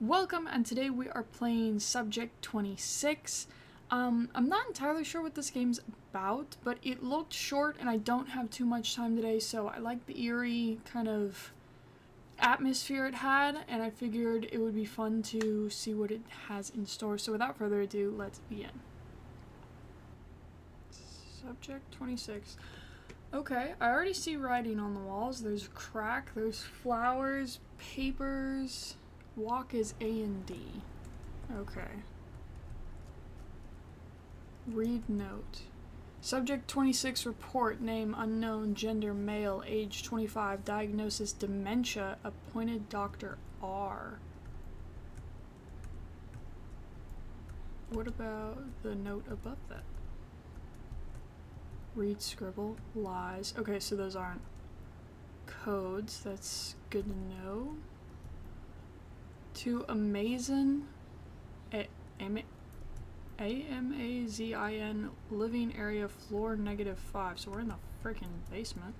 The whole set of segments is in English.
Welcome, and today we are playing Subject 26. I'm not entirely sure what this game's about, but it looked short and I don't have too much time today, so I like the eerie kind of atmosphere it had, and I figured it would be fun to see what it has in store. So without further ado, let's begin. Subject 26. Okay, I already see writing on the walls. There's a crack, there's flowers, papers. Walk is A and D. Okay. Read note. Subject 26 report, name unknown, gender male, age 25, diagnosis dementia, appointed Dr. R. What about the note above that? Read, scribble, lies. Okay, so those aren't codes. That's good to know. To Amazin, A-M-A-Z-I-N, living area, floor -5. So we're in the freaking basement.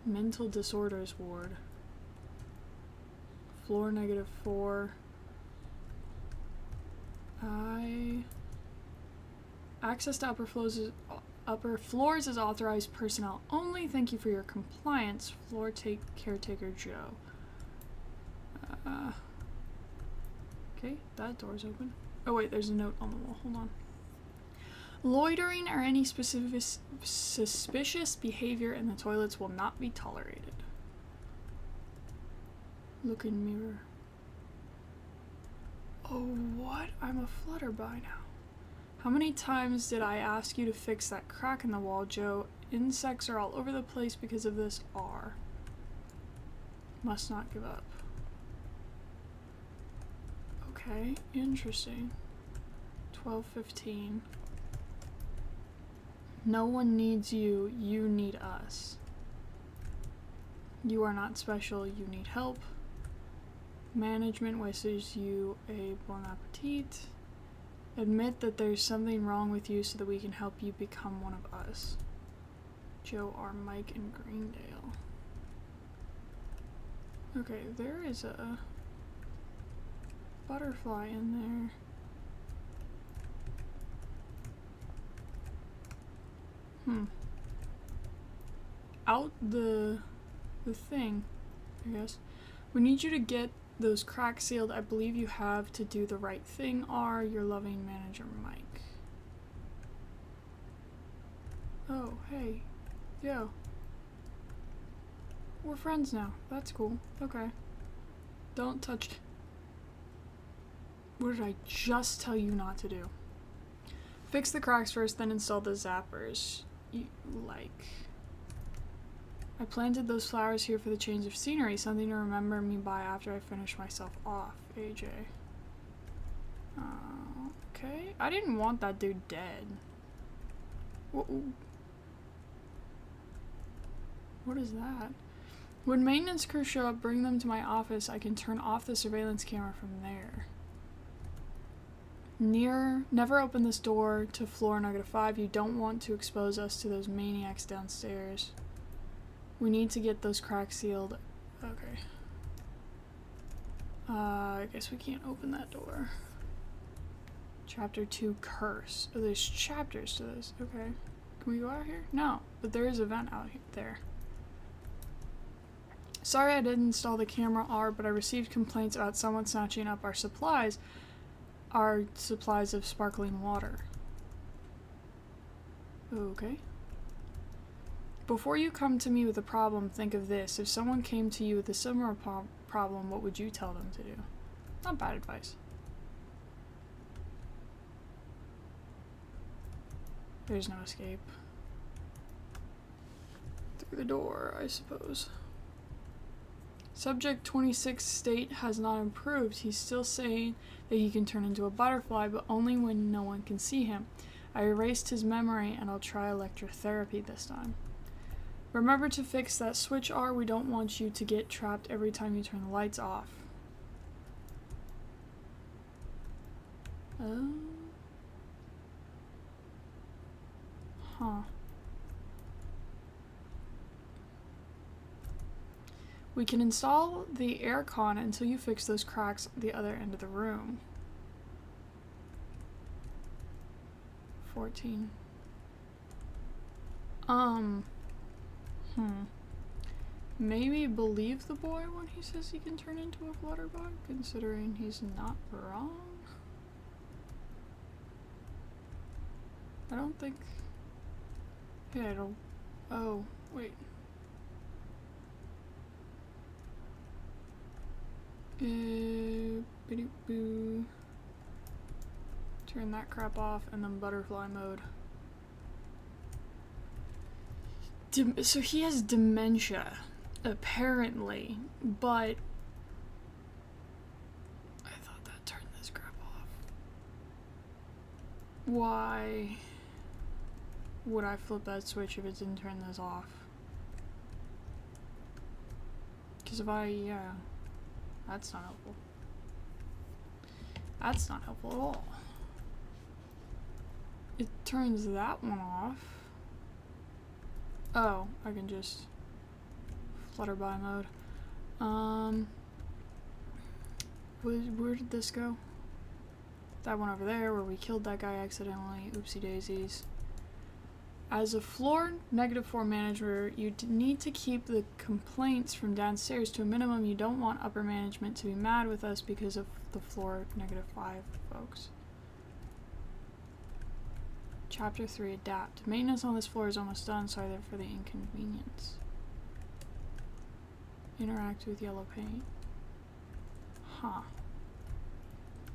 Mental disorders ward. Floor -4. Access to upper floors is authorized personnel only. Thank you for your compliance. Floor caretaker Joe. Okay, that door's open. Oh wait, there's a note on the wall. Hold on. Loitering or any suspicious behavior in the toilets will not be tolerated. Look in mirror. Oh, what? I'm a flutterby now. How many times did I ask you to fix that crack in the wall, Joe? Insects are all over the place because of this R. Must not give up. Okay, interesting. 12:15. No one needs you, you need us. You are not special, you need help. Management wishes you a bon appetit. Admit that there's something wrong with you so that we can help you become one of us. Joe R. Mike in Greendale. Okay, there is a butterfly in there. Out the thing, I guess. We need you to get those cracks sealed. I believe you have to do the right thing. R, your loving manager, Mike. Oh, hey. Yo. We're friends now. That's cool. Okay. Don't touch. What did I just tell you not to do? Fix the cracks first, then install the zappers. I planted those flowers here for the change of scenery, something to remember me by after I finish myself off. AJ. Okay. I didn't want that dude dead. What is that? When maintenance crew show up, bring them to my office. I can turn off the surveillance camera from there. Never open this door to floor -5. You don't want to expose us to those maniacs downstairs. We need to get those cracks sealed. Okay. I guess we can't open that door. Chapter 2, curse. Oh, there's chapters to this. Okay. Can we go out here? No, but there is a vent out there. Sorry I didn't install the camera R, but I received complaints about someone snatching up our supplies of sparkling water. Okay. Before you come to me with a problem, think of this. If someone came to you with a similar problem, what would you tell them to do? Not bad advice. There's no escape. Through the door, I suppose. Subject 26 state has not improved. He's still saying that he can turn into a butterfly, but only when no one can see him. I erased his memory and I'll try electrotherapy this time. Remember to fix that switch R. We don't want you to get trapped every time you turn the lights off. Oh. Huh. We can install the aircon until you fix those cracks at the other end of the room. 14. Maybe believe the boy when he says he can turn into a flutterbug, considering he's not wrong. I don't think... Yeah, I don't... Oh, wait. Biddy-boo. Turn that crap off and then butterfly mode. So he has dementia, apparently, but I thought that turned this crap off. Why would I flip that switch if it didn't turn this off? Because if yeah, that's not helpful. That's not helpful at all. It turns that one off. Oh, I can just flutterby mode. Where did this go? That one over there where we killed that guy accidentally. Oopsie daisies. As a floor -4 manager, you need to keep the complaints from downstairs to a minimum. You don't want upper management to be mad with us because of the floor -5 folks. Chapter 3, Adapt. Maintenance on this floor is almost done. Sorry there for the inconvenience. Interact with yellow paint. Huh.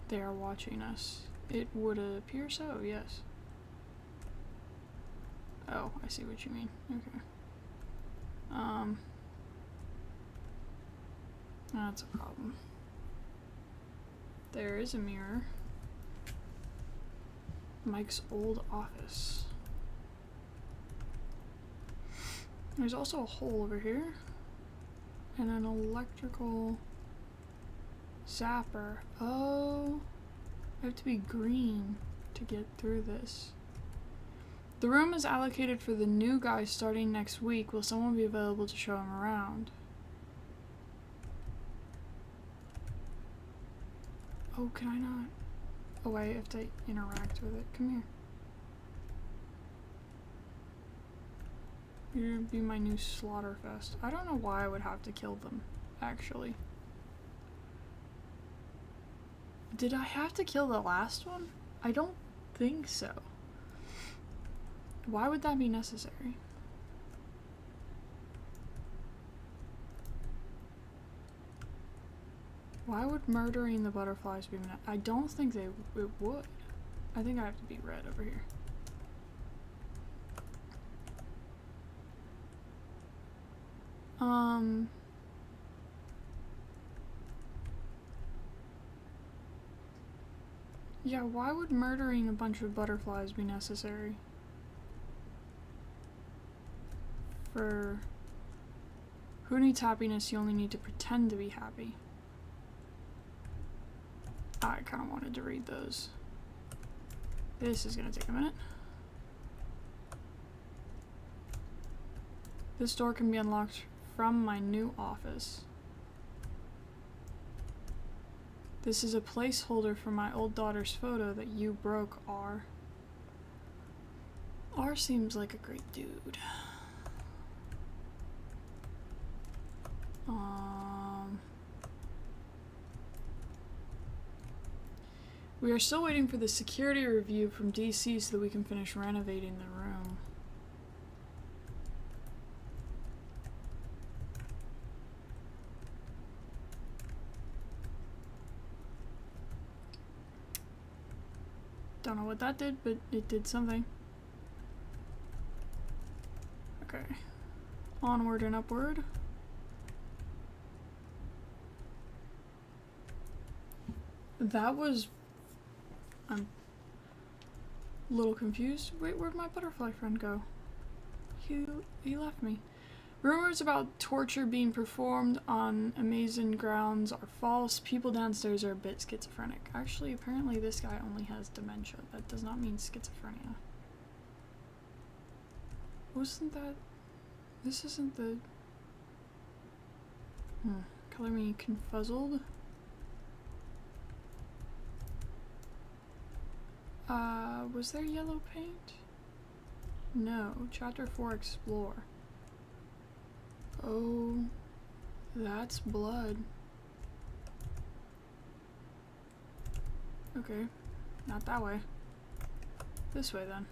They are watching us. It would appear so, yes. Oh, I see what you mean. Okay. That's a problem. There is a mirror. Mike's old office. There's also a hole over here. And an electrical zapper. Oh, I have to be green to get through this. The room is allocated for the new guy starting next week. Will someone be available to show him around? Oh, can I not? Oh, I have to interact with it. Come here. You're gonna be my new Slaughterfest. I don't know why I would have to kill them, actually. Did I have to kill the last one? I don't think so. Why would that be necessary? Why would murdering the butterflies be I don't think it would. I think I have to be red over here. Yeah, why would murdering a bunch of butterflies be necessary? For who needs happiness, you only need to pretend to be happy. I kind of wanted to read those. This is gonna take a minute. This door can be unlocked from my new office. This is a placeholder for my old daughter's photo that you broke, R. R seems like a great dude. We are still waiting for the security review from DC so that we can finish renovating the room. Don't know what that did, but it did something. Okay. Onward and upward. That was... I'm a little confused. Wait, where'd my butterfly friend go? He left me. Rumors about torture being performed on Amazon grounds are false. People downstairs are a bit schizophrenic. Actually, apparently this guy only has dementia. That does not mean schizophrenia. Wasn't that... This isn't the... Color me confuzzled. Was there yellow paint? No. Chapter 4, explore. Oh, that's blood. Okay, not that way. This way then.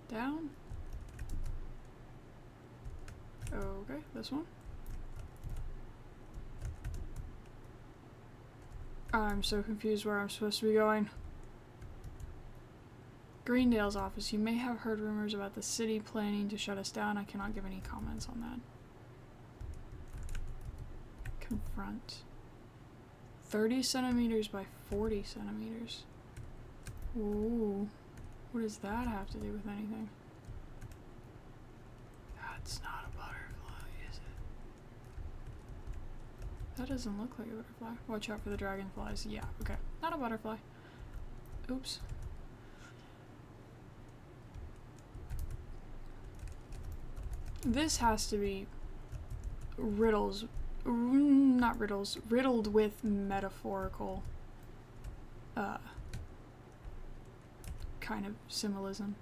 Down. Okay, this one. I'm so confused where I'm supposed to be going. Greendale's office. You may have heard rumors about the city planning to shut us down. I cannot give any comments on that. Confront. 30 centimeters by 40 centimeters. Ooh. What does that have to do with anything? That's not a butterfly, is it? That doesn't look like a butterfly. Watch out for the dragonflies. Yeah, okay. Not a butterfly. Oops. This has to be riddles. Not riddles. Riddled with metaphorical kind of symbolism.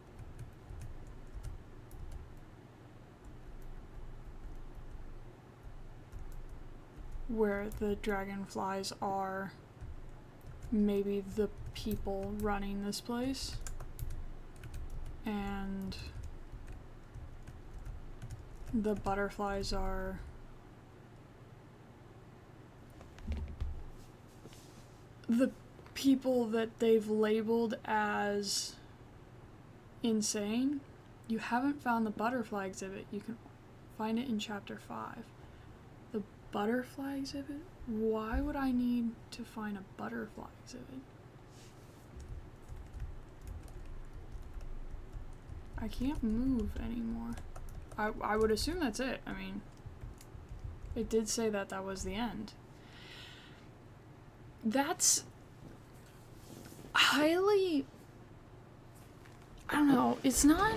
Where the dragonflies are maybe the people running this place. And the butterflies are the people that they've labeled as insane. You haven't found the butterfly exhibit. You can find it in chapter 5. The butterfly exhibit? Why would I need to find a butterfly exhibit? I can't move anymore. I would assume that's it. I mean, it did say that that was the end. That's highly, I don't know, it's not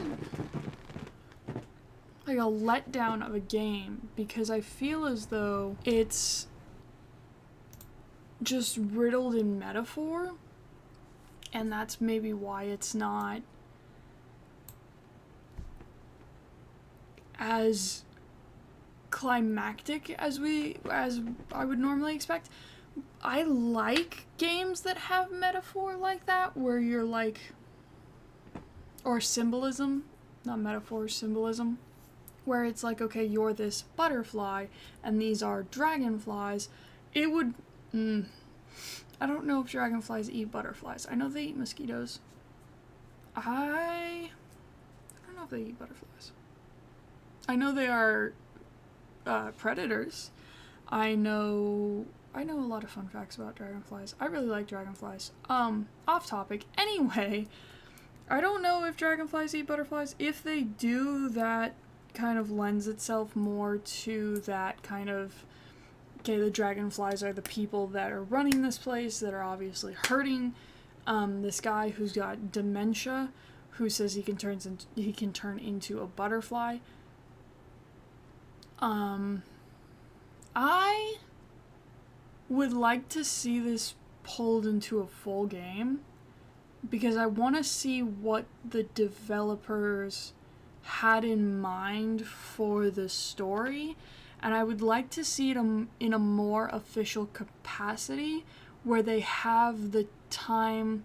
like a letdown of a game, because I feel as though it's just riddled in metaphor, and that's maybe why it's not as climactic as I would normally expect. I like games that have metaphor like that, where you're like, or symbolism, not metaphor, symbolism, where it's like, okay, you're this butterfly and these are dragonflies. It would, I don't know if dragonflies eat butterflies. I know they eat mosquitoes. I don't know if they eat butterflies. I know they are predators. I know a lot of fun facts about dragonflies. I really like dragonflies. Off topic. Anyway, I don't know if dragonflies eat butterflies. If they do, that kind of lends itself more to that kind of, okay, the dragonflies are the people that are running this place, that are obviously hurting this guy who's got dementia, who says he can turn into a butterfly. I would like to see this pulled into a full game, because I want to see what the developers had in mind for the story, and I would like to see it in a more official capacity, where they have the time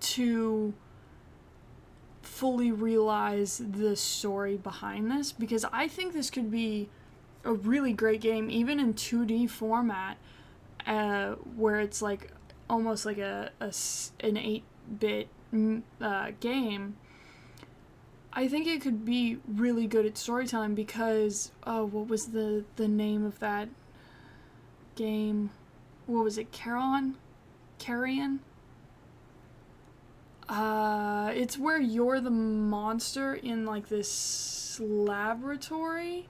to fully realize the story behind this, because I think this could be a really great game, even in 2D format, where it's like almost like an 8-bit game. I think it could be really good at storytelling, because what was the name of that game? What was it? Carrion? It's where you're the monster in like this laboratory.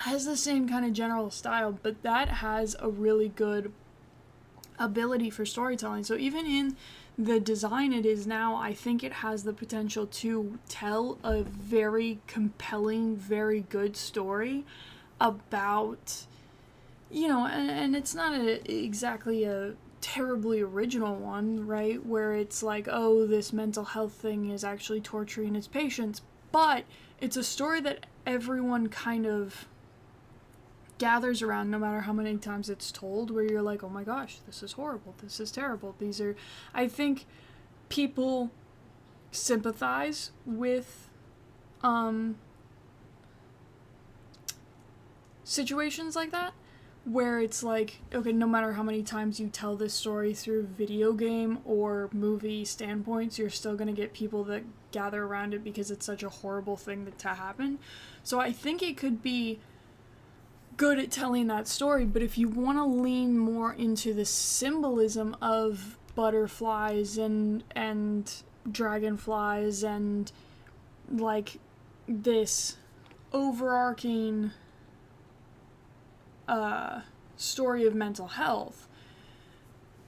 Has the same kind of general style, but that has a really good ability for storytelling. So even in the design it is now, I think it has the potential to tell a very compelling, very good story about, and it's not exactly a terribly original one, right? Where it's like, oh, this mental health thing is actually torturing its patients, but it's a story that everyone kind of gathers around no matter how many times it's told, where you're like, oh my gosh, this is horrible, this is terrible. I think people sympathize with situations like that, where it's like, okay, no matter how many times you tell this story through video game or movie standpoints, you're still gonna get people that gather around it because it's such a horrible thing to happen. So I think it could be good at telling that story, but if you want to lean more into the symbolism of butterflies and dragonflies and like this overarching story of mental health,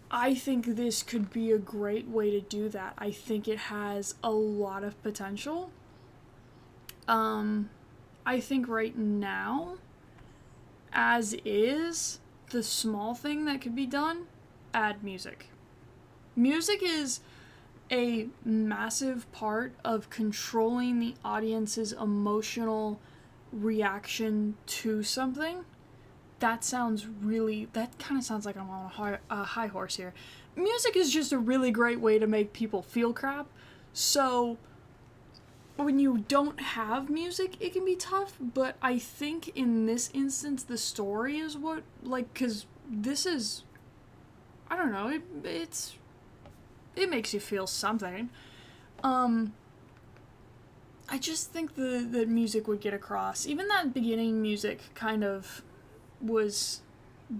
I think this could be a great way to do that. I think it has a lot of potential. I think right now, as is, the small thing that could be done, add music. Music is a massive part of controlling the audience's emotional reaction to something. That kind of sounds like I'm on a high horse here. Music is just a really great way to make people feel crap. So when you don't have music, it can be tough, but I think in this instance, the story is what, because this is, I don't know, it makes you feel something. I just think the music would get across. Even that beginning music kind of was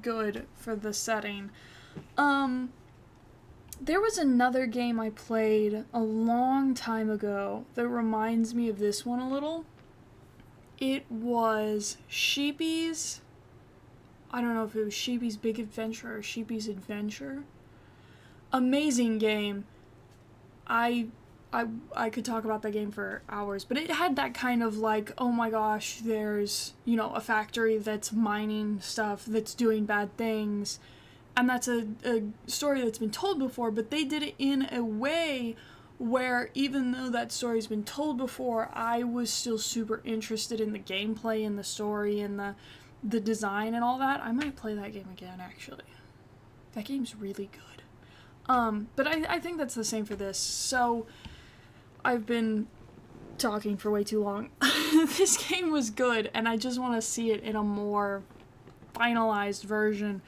good for the setting. There was another game I played a long time ago that reminds me of this one a little. It was Sheepy's, I don't know if it was Sheepy's Big Adventure or Sheepy's Adventure. Amazing game. I could talk about that game for hours, but it had that kind of like, oh my gosh, there's, a factory that's mining stuff, that's doing bad things. And that's a story that's been told before, but they did it in a way where even though that story's been told before, I was still super interested in the gameplay and the story and the design and all that. I might play that game again, actually. That game's really good. But I think that's the same for this. So I've been talking for way too long. This game was good, and I just want to see it in a more finalized version.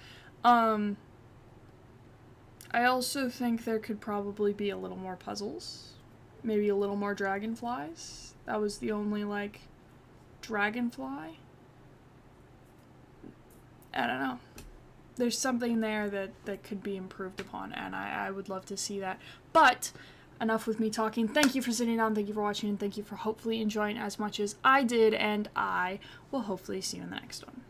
I also think there could probably be a little more puzzles. Maybe a little more dragonflies. That was the only, dragonfly. I don't know. There's something there that could be improved upon, and I would love to see that. But enough with me talking. Thank you for sitting down, thank you for watching, and thank you for hopefully enjoying as much as I did, and I will hopefully see you in the next one.